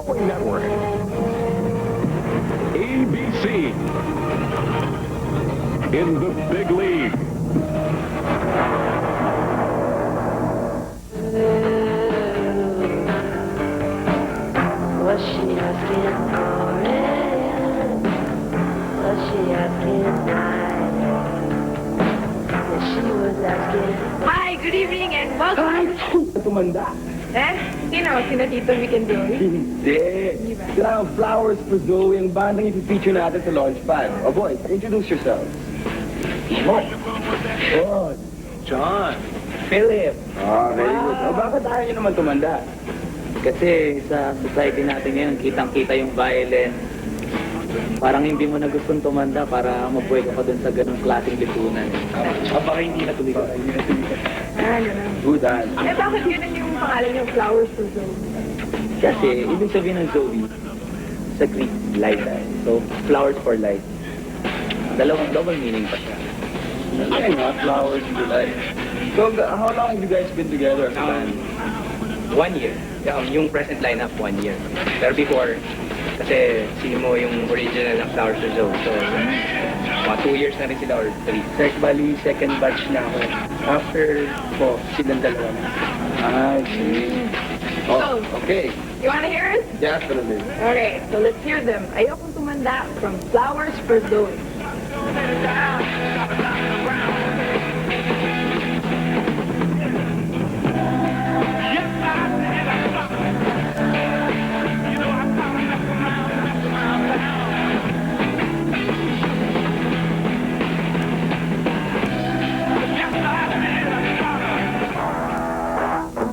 Cowboy Network. ABC. In the big league. Was she asking for it? Was she asking tonight? Yes, she was asking. Hi, good evening and welcome. Ay, tumanda. Eh? Sino? Sino Tito Weekendoy? Hindi. Sila ang Flowers for Zoe, ang bandang ipifeature natin sa Launchpad. Oh, boys, introduce yourselves. Imo. Good. John, Philip. Very good. Oh, bakit ayaw nyo naman tumanda? Kasi sa society natin ngayon, kitang-kita yung violence. Parang hindi mo na gustong tumanda para mabuhay ka pa dun sa ganung klaseng lipunan. Baka hindi na tuloy. Ah, gano'n. Good, Ann. Eh, bakit yun ang yung pangalan yung Flowers for Zoe? Kasi, ibig sabihin ng Zoe, sa Greek, light. So, flowers for light. Dalawang double meaning pa siya. Ay, nga, Flowers for Life. So, how long have you guys been together as a band? 1 year. Yung present lineup, 1 year. Pero before, kasi Simo yung original ng Flowers for Zoe. So, mga 2 years na rin sila or 3. Bali, second batch na ako. After ko, silang dalawa na. I see. Oh, okay. You wanna hear it? Definitely. Okay, so let's hear them. Ayokong tumanda from Flowers for Zoe.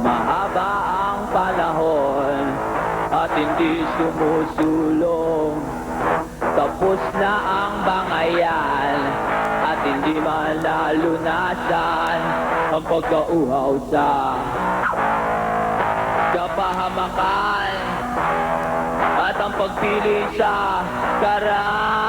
Mahaba ang panahon at hindi sumusulong. Tapos na ang bangayan at hindi man nalunasan ang pagkauhaw sa kapahamakan at ang pagpili sa karahasan.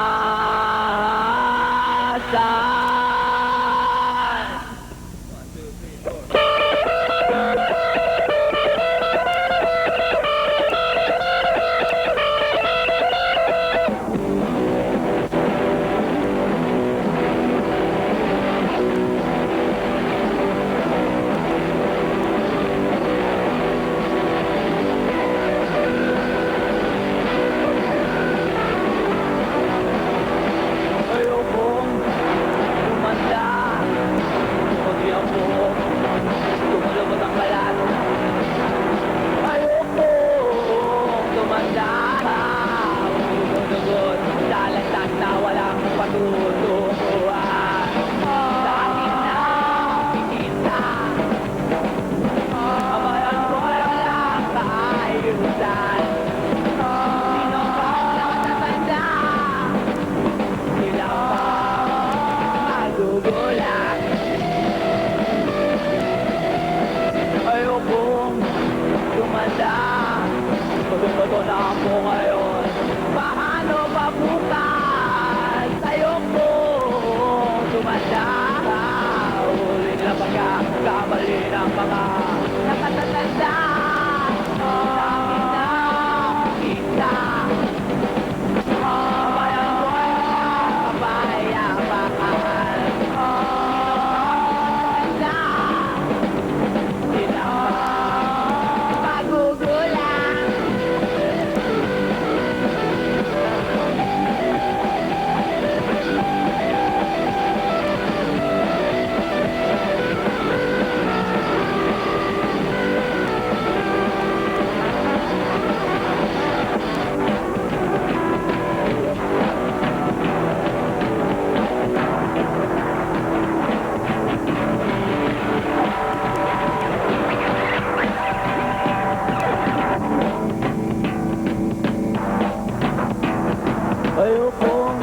Ayokong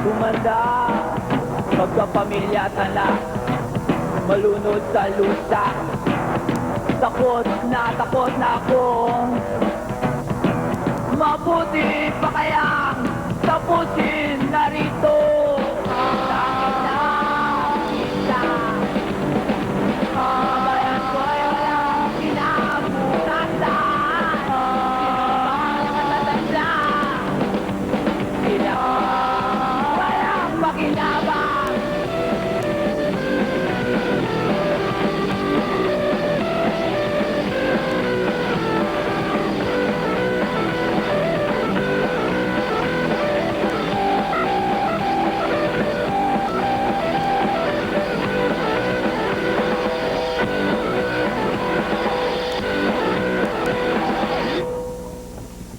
tumanda, magkapamilya at anak, malunod sa lusa. Takot na akong mabuti pa kayang tapusin narito. Bakit na isa? Bayan ko ay walang kinabukasan. Sino ba yabang.